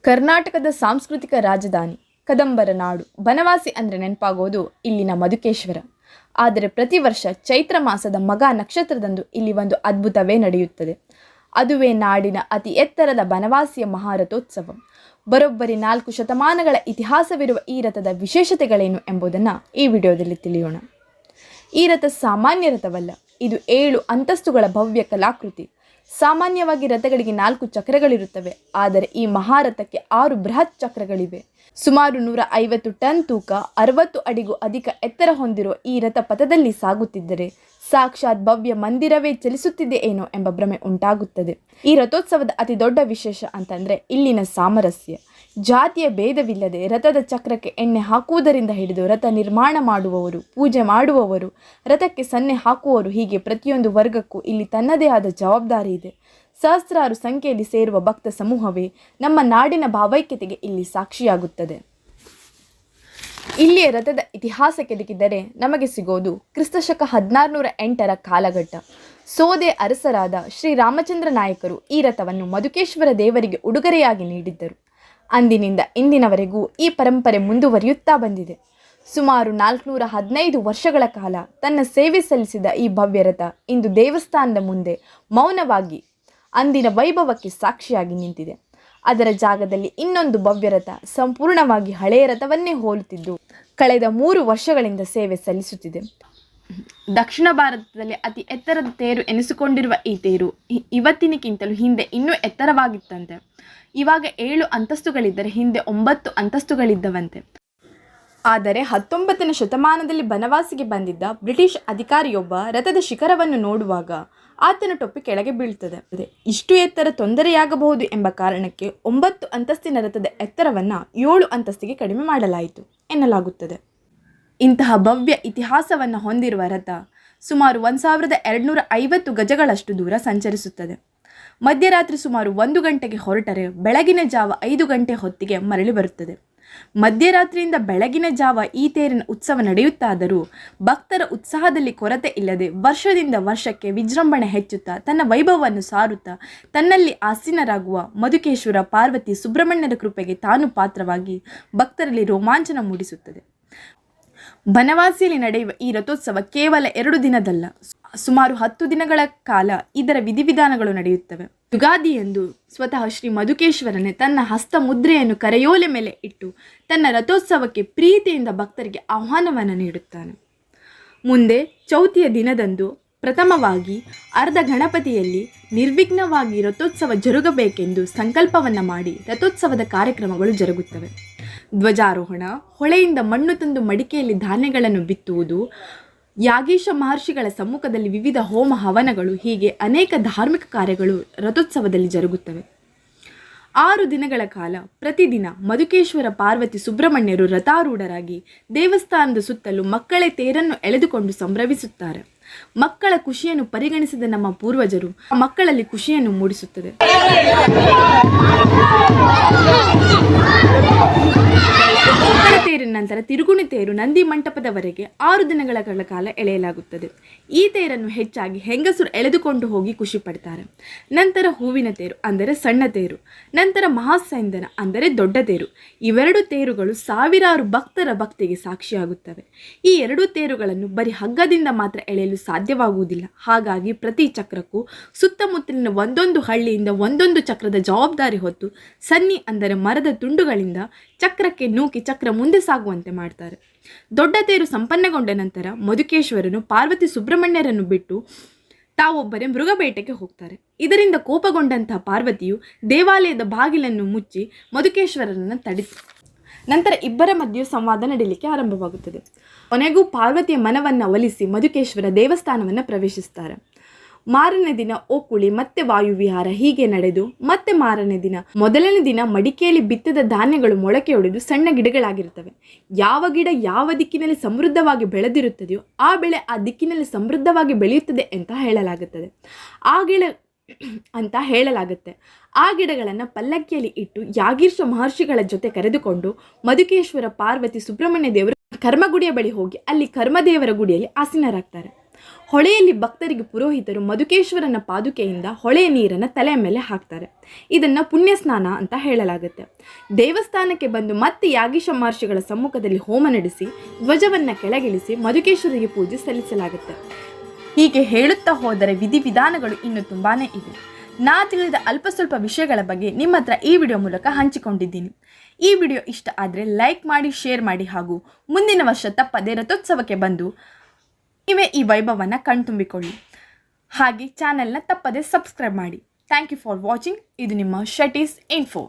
ಕರ್ನಾಟಕದ ಸಾಂಸ್ಕೃತಿಕ ರಾಜಧಾನಿ, ಕದಂಬರ ನಾಡು. ಬನವಾಸಿ ಅಂದರೆ ನೆನಪಾಗೋದು ಇಲ್ಲಿನ ಮಧುಕೇಶ್ವರ. ಆದರೆ ಪ್ರತಿ ವರ್ಷ ಚೈತ್ರ ಮಾಸದ ಮಗ ನಕ್ಷತ್ರದಂದು ಇಲ್ಲಿ ಒಂದು ಅದ್ಭುತವೇ ನಡೆಯುತ್ತದೆ. ಅದುವೇ ನಾಡಿನ ಅತಿ ಎತ್ತರದ ಬನವಾಸಿಯ ಮಹಾರಥೋತ್ಸವ. ಬರೋಬ್ಬರಿ 4 ಶತಮಾನಗಳ ಇತಿಹಾಸವಿರುವ ಈ ರಥದ ವಿಶೇಷತೆಗಳೇನು ಎಂಬುದನ್ನು ಈ ವಿಡಿಯೋದಲ್ಲಿ ತಿಳಿಯೋಣ. ಈ ರಥ ಸಾಮಾನ್ಯ ರಥವಲ್ಲ, ಇದು 7 ಅಂತಸ್ತುಗಳ ಭವ್ಯ ಕಲಾಕೃತಿ. ಸಾಮಾನ್ಯವಾಗಿ ರಥಗಳಿಗೆ 4 ಚಕ್ರಗಳಿರುತ್ತವೆ, ಆದರೆ ಈ ಮಹಾರಥಕ್ಕೆ 6 ಬೃಹತ್ ಚಕ್ರಗಳಿವೆ. ಸುಮಾರು 150 ಟನ್ ತೂಕ, 60 ಅಡಿಗೂ ಅಧಿಕ ಎತ್ತರ ಹೊಂದಿರುವ ಈ ರಥ ಪಥದಲ್ಲಿ ಸಾಗುತ್ತಿದ್ದರೆ ಸಾಕ್ಷಾತ್ ಭವ್ಯ ಮಂದಿರವೇ ಚಲಿಸುತ್ತಿದೆ ಏನೋ ಎಂಬ ಭ್ರಮೆ ಉಂಟಾಗುತ್ತದೆ. ಈ ರಥೋತ್ಸವದ ಅತಿ ದೊಡ್ಡ ವಿಶೇಷ ಅಂತಂದರೆ ಇಲ್ಲಿನ ಸಾಮರಸ್ಯ. ಜಾತಿಯ ಭೇದವಿಲ್ಲದೆ ರಥದ ಚಕ್ರಕ್ಕೆ ಎಣ್ಣೆ ಹಾಕುವುದರಿಂದ ಹಿಡಿದು ರಥ ನಿರ್ಮಾಣ ಮಾಡುವವರು, ಪೂಜೆ ಮಾಡುವವರು, ರಥಕ್ಕೆ ಸನ್ನೆ ಹಾಕುವವರು, ಹೀಗೆ ಪ್ರತಿಯೊಂದು ವರ್ಗಕ್ಕೂ ಇಲ್ಲಿ ತನ್ನದೇ ಆದ ಜವಾಬ್ದಾರಿ ಇದೆ. ಸಹಸ್ರಾರು ಸಂಖ್ಯೆಯಲ್ಲಿ ಸೇರುವ ಭಕ್ತ ಸಮೂಹವೇ ನಮ್ಮ ನಾಡಿನ ಭಾವೈಕ್ಯತೆಗೆ ಇಲ್ಲಿ ಸಾಕ್ಷಿಯಾಗುತ್ತದೆ. ಇಲ್ಲಿಯ ರಥದ ಇತಿಹಾಸ ಕೆದಕಿದರೆ ನಮಗೆ ಸಿಗೋದು ಕ್ರಿಸ್ತಶಕ 1608ರ ಕಾಲಘಟ್ಟ. ಸೋದೆ ಅರಸರಾದ ಶ್ರೀ ರಾಮಚಂದ್ರ ನಾಯಕರು ಈ ರಥವನ್ನು ಮಧುಕೇಶ್ವರ ದೇವರಿಗೆ ಉಡುಗೊರೆಯಾಗಿ ನೀಡಿದ್ದರು. ಅಂದಿನಿಂದ ಇಂದಿನವರೆಗೂ ಈ ಪರಂಪರೆ ಮುಂದುವರಿಯುತ್ತಾ ಬಂದಿದೆ. ಸುಮಾರು 415 ವರ್ಷಗಳ ಕಾಲ ತನ್ನ ಸೇವೆ ಸಲ್ಲಿಸಿದ ಈ ಭವ್ಯ ರಥ ಇಂದು ದೇವಸ್ಥಾನದ ಮುಂದೆ ಮೌನವಾಗಿ ಅಂದಿನ ವೈಭವಕ್ಕೆ ಸಾಕ್ಷಿಯಾಗಿ ನಿಂತಿದೆ. ಅದರ ಜಾಗದಲ್ಲಿ ಇನ್ನೊಂದು ಭವ್ಯ ರಥ ಸಂಪೂರ್ಣವಾಗಿ ಹಳೆಯ ರಥವನ್ನೇ ಹೋಲುತ್ತಿದ್ದು ಕಳೆದ 3 ವರ್ಷಗಳಿಂದ ಸೇವೆ ಸಲ್ಲಿಸುತ್ತಿದೆ. ದಕ್ಷಿಣ ಭಾರತದಲ್ಲಿ ಅತಿ ಎತ್ತರದ ತೇರು ಎನಿಸಿಕೊಂಡಿರುವ ಈ ತೇರು ಇವತ್ತಿನಕ್ಕಿಂತಲೂ ಹಿಂದೆ ಇನ್ನೂ ಎತ್ತರವಾಗಿತ್ತಂತೆ. ಇವಾಗ 7 ಅಂತಸ್ತುಗಳಿದ್ದರೆ ಹಿಂದೆ 9 ಅಂತಸ್ತುಗಳಿದ್ದವಂತೆ. ಆದರೆ 19ನೇ ಶತಮಾನದಲ್ಲಿ ಬನವಾಸಿಗೆ ಬಂದಿದ್ದ ಬ್ರಿಟಿಷ್ ಅಧಿಕಾರಿಯೊಬ್ಬ ರಥದ ಶಿಖರವನ್ನು ನೋಡುವಾಗ ಆತನ ಟೊಪ್ಪಿ ಕೆಳಗೆ ಬೀಳ್ತದೆ. ಇಷ್ಟು ಎತ್ತರ ತೊಂದರೆಯಾಗಬಹುದು ಎಂಬ ಕಾರಣಕ್ಕೆ 9 ಅಂತಸ್ತಿನ ರಥದ ಎತ್ತರವನ್ನು 7 ಅಂತಸ್ತಿಗೆ ಕಡಿಮೆ ಮಾಡಲಾಯಿತು ಎನ್ನಲಾಗುತ್ತದೆ. ಇಂತಹ ಭವ್ಯ ಇತಿಹಾಸವನ್ನು ಹೊಂದಿರುವ ರಥ ಸುಮಾರು 1250 ಗಜಗಳಷ್ಟು ದೂರ ಸಂಚರಿಸುತ್ತದೆ. ಮಧ್ಯರಾತ್ರಿ ಸುಮಾರು 1 ಗಂಟೆಗೆ ಹೊರಟರೆ ಬೆಳಗಿನ ಜಾವ 5 ಗಂಟೆ ಹೊತ್ತಿಗೆ ಮರಳಿ ಬರುತ್ತದೆ. ಮಧ್ಯರಾತ್ರಿಯಿಂದ ಬೆಳಗಿನ ಜಾವ ಈ ತೇರಿನ ಉತ್ಸವ ನಡೆಯುತ್ತಾದರೂ ಭಕ್ತರ ಉತ್ಸಾಹದಲ್ಲಿ ಕೊರತೆ ಇಲ್ಲದೆ ವರ್ಷದಿಂದ ವರ್ಷಕ್ಕೆ ವಿಜೃಂಭಣೆ ಹೆಚ್ಚುತ್ತಾ ತನ್ನ ವೈಭವವನ್ನು ಸಾರುತ್ತಾ ತನ್ನಲ್ಲಿ ಆಸೀನರಾಗುವ ಮಧುಕೇಶ್ವರ, ಪಾರ್ವತಿ, ಸುಬ್ರಹ್ಮಣ್ಯರ ಕೃಪೆಗೆ ತಾನು ಪಾತ್ರವಾಗಿ ಭಕ್ತರಲ್ಲಿ ರೋಮಾಂಚನ ಮೂಡಿಸುತ್ತದೆ. ಬನವಾಸಿಯಲ್ಲಿ ನಡೆಯುವ ಈ ರಥೋತ್ಸವ ಕೇವಲ 2 ದಿನದಲ್ಲ, ಸುಮಾರು 10 ದಿನಗಳ ಕಾಲ ಇದರ ವಿಧಿವಿಧಾನಗಳು ನಡೆಯುತ್ತವೆ. ಯುಗಾದಿಯಂದು ಸ್ವತಃ ಶ್ರೀ ಮಧುಕೇಶ್ವರನೇ ತನ್ನ ಹಸ್ತ ಮುದ್ರೆಯನ್ನು ಕರೆಯೋಲೆ ಮೇಲೆ ಇಟ್ಟು ತನ್ನ ರಥೋತ್ಸವಕ್ಕೆ ಪ್ರೀತಿಯಿಂದ ಭಕ್ತರಿಗೆ ಆಹ್ವಾನವನ್ನು ನೀಡುತ್ತಾನೆ. ಮುಂದೆ ಚೌತಿಯ ದಿನದಂದು ಪ್ರಥಮವಾಗಿ ಅರ್ಧ ಗಣಪತಿಯಲ್ಲಿ ನಿರ್ವಿಘ್ನವಾಗಿ ರಥೋತ್ಸವ ಜರುಗಬೇಕೆಂದು ಸಂಕಲ್ಪವನ್ನು ಮಾಡಿ ರಥೋತ್ಸವದ ಕಾರ್ಯಕ್ರಮಗಳು ಜರುಗುತ್ತವೆ. ಧ್ವಜಾರೋಹಣ, ಹೊಳೆಯಿಂದ ಮಣ್ಣು ತಂದು ಮಡಿಕೆಯಲ್ಲಿ ಧಾನ್ಯಗಳನ್ನು ಬಿತ್ತುವುದು, ಯಾಗೀಶ ಮಹರ್ಷಿಗಳ ಸಮ್ಮುಖದಲ್ಲಿ ವಿವಿಧ ಹೋಮ ಹವನಗಳು, ಹೀಗೆ ಅನೇಕ ಧಾರ್ಮಿಕ ಕಾರ್ಯಗಳು ರಥೋತ್ಸವದಲ್ಲಿ ಜರುಗುತ್ತವೆ. 6 ದಿನಗಳ ಕಾಲ ಪ್ರತಿದಿನ ಮಧುಕೇಶ್ವರ, ಪಾರ್ವತಿ, ಸುಬ್ರಹ್ಮಣ್ಯರು ರಥಾರೂಢರಾಗಿ ದೇವಸ್ಥಾನದ ಸುತ್ತಲೂ ಮಕ್ಕಳೇ ತೇರನ್ನು ಎಳೆದುಕೊಂಡು ಸಂಭ್ರಮಿಸುತ್ತಾರೆ. ಮಕ್ಕಳ ಖುಷಿಯನ್ನು ಪರಿಗಣಿಸಿದ ನಮ್ಮ ಪೂರ್ವಜರು ಆ ಮಕ್ಕಳಲ್ಲಿ ಖುಷಿಯನ್ನು ಮೂಡಿಸುತ್ತದೆ. ಮಕ್ಕಳ ತೇರಿನ ನಂತರ ತಿರುಗುಣಿ ತೇರು ನಂದಿ ಮಂಟಪದವರೆಗೆ 6 ದಿನಗಳ ಕಾಲ ಎಳೆಯಲಾಗುತ್ತದೆ. ಈ ತೇರನ್ನು ಹೆಚ್ಚಾಗಿ ಹೆಂಗಸರು ಎಳೆದುಕೊಂಡು ಹೋಗಿ ಖುಷಿ ಪಡ್ತಾರೆ. ನಂತರ ಹೂವಿನ ತೇರು ಅಂದರೆ ಸಣ್ಣ ತೇರು, ನಂತರ ಮಹಾಸೈಂದನ ಅಂದರೆ ದೊಡ್ಡ ತೇರು. ಇವೆರಡು ತೇರುಗಳು ಸಾವಿರಾರು ಭಕ್ತರ ಭಕ್ತಿಗೆ ಸಾಕ್ಷಿಯಾಗುತ್ತವೆ. ಈ 2 ತೇರುಗಳನ್ನು ಬರೀ ಹಗ್ಗದಿಂದ ಮಾತ್ರ ಎಳೆಯಲು ಸಾಧ್ಯವಾಗುವುದಿಲ್ಲ. ಹಾಗಾಗಿ ಪ್ರತಿ ಚಕ್ರಕ್ಕೂ ಸುತ್ತಮುತ್ತಲಿನ ಒಂದೊಂದು ಹಳ್ಳಿಯಿಂದ ಒಂದೊಂದು ಚಕ್ರದ ಜವಾಬ್ದಾರಿ ಹೊತ್ತು ಸನ್ನಿ ಅಂದರೆ ಮರದ ತುಂಡುಗಳಿಂದ ಚಕ್ರಕ್ಕೆ ನೂಕಿ ಚಕ್ರ ಮುಂದೆ ಸಾಗುವಂತೆ ಮಾಡ್ತಾರೆ. ದೊಡ್ಡ ತೇರು ಸಂಪನ್ನಗೊಂಡ ನಂತರ ಮಧುಕೇಶ್ವರನು ಪಾರ್ವತಿ, ಸುಬ್ರಹ್ಮಣ್ಯರನ್ನು ಬಿಟ್ಟು ತಾವೊಬ್ಬರೇ ಮೃಗಬೇಟೆಗೆ ಹೋಗ್ತಾರೆ. ಇದರಿಂದ ಕೋಪಗೊಂಡಂತಹ ಪಾರ್ವತಿಯು ದೇವಾಲಯದ ಬಾಗಿಲನ್ನು ಮುಚ್ಚಿ ಮಧುಕೇಶ್ವರನನ್ನು ನಂತರ ಇಬ್ಬರ ಮಧ್ಯೆ ಸಂವಾದ ನಡೀಲಿಕ್ಕೆ ಆರಂಭವಾಗುತ್ತದೆ. ಕೊನೆಗೂ ಪಾರ್ವತಿಯ ಮನವನ್ನು ಒಲಿಸಿ ಮಧುಕೇಶ್ವರ ದೇವಸ್ಥಾನವನ್ನು ಪ್ರವೇಶಿಸ್ತಾರೆ. ಮಾರನೇ ದಿನ ಓಕುಳಿ, ಮತ್ತೆ ವಾಯುವಿಹಾರ, ಹೀಗೆ ನಡೆದು ಮತ್ತೆ ಮಾರನೇ ದಿನ, ಮೊದಲನೇ ದಿನ ಮಡಿಕೆಯಲ್ಲಿ ಬಿತ್ತಿದ ಧಾನ್ಯಗಳು ಮೊಳಕೆಯೊಡೆದು ಸಣ್ಣ ಗಿಡಗಳಾಗಿರುತ್ತವೆ. ಯಾವ ಗಿಡ ಯಾವ ದಿಕ್ಕಿನಲ್ಲಿ ಸಮೃದ್ಧವಾಗಿ ಬೆಳೆದಿರುತ್ತದೆಯೋ ಆ ಬೆಳೆ ಆ ದಿಕ್ಕಿನಲ್ಲಿ ಸಮೃದ್ಧವಾಗಿ ಬೆಳೆಯುತ್ತದೆ ಅಂತ ಹೇಳಲಾಗುತ್ತೆ. ಆ ಗಿಡಗಳನ್ನು ಪಲ್ಲಕ್ಕಿಯಲ್ಲಿ ಇಟ್ಟು ಯಾಗೀಶ ಮಹರ್ಷಿಗಳ ಜೊತೆ ಕರೆದುಕೊಂಡು ಮಧುಕೇಶ್ವರ, ಪಾರ್ವತಿ, ಸುಬ್ರಹ್ಮಣ್ಯ ದೇವರು ಕರ್ಮಗುಡಿಯ ಬಳಿ ಹೋಗಿ ಅಲ್ಲಿ ಕರ್ಮದೇವರ ಗುಡಿಯಲ್ಲಿ ಆಸೀನರಾಗ್ತಾರೆ. ಹೊಳೆಯಲ್ಲಿ ಭಕ್ತರಿಗೆ ಪುರೋಹಿತರು ಮಧುಕೇಶ್ವರನ ಪಾದುಕೆಯಿಂದ ಹೊಳೆಯ ನೀರನ್ನು ತಲೆಯ ಮೇಲೆ ಹಾಕ್ತಾರೆ. ಇದನ್ನು ಪುಣ್ಯ ಸ್ನಾನ ಅಂತ ಹೇಳಲಾಗುತ್ತೆ. ದೇವಸ್ಥಾನಕ್ಕೆ ಬಂದು ಮತ್ತೆ ಯಾಗೀಶ ಮಹರ್ಷಿಗಳ ಸಮ್ಮುಖದಲ್ಲಿ ಹೋಮ ನಡೆಸಿ ಧ್ವಜವನ್ನು ಕೆಳಗಿಳಿಸಿ ಮಧುಕೇಶ್ವರಿಗೆ ಪೂಜೆ ಸಲ್ಲಿಸಲಾಗುತ್ತೆ. ಹೀಗೆ ಹೇಳುತ್ತಾ ಹೋದರೆ ವಿಧಿವಿಧಾನಗಳು ಇನ್ನೂ ತುಂಬಾ ಇವೆ. ನಾ ತಿಳಿದ ಅಲ್ಪ ಸ್ವಲ್ಪ ವಿಷಯಗಳ ಬಗ್ಗೆ ನಿಮ್ಮ ಹತ್ರ ಈ ವಿಡಿಯೋ ಮೂಲಕ ಹಂಚಿಕೊಂಡಿದ್ದೀನಿ. ಈ ವಿಡಿಯೋ ಇಷ್ಟ ಆದರೆ ಲೈಕ್ ಮಾಡಿ, ಶೇರ್ ಮಾಡಿ ಹಾಗೂ ಮುಂದಿನ ವರ್ಷ ತಪ್ಪದೇ ರಥೋತ್ಸವಕ್ಕೆ ಬಂದು ನೀವೇ ಈ ವೈಭವವನ್ನು ಕಣ್ತುಂಬಿಕೊಳ್ಳಿ. ಹಾಗೆ ಚಾನೆಲ್ನ ತಪ್ಪದೇ ಸಬ್ಸ್ಕ್ರೈಬ್ ಮಾಡಿ. Thank you for watching. ಇದು ನಿಮ್ಮ ಶಟೀಸ್ ಇನ್ಫೋ.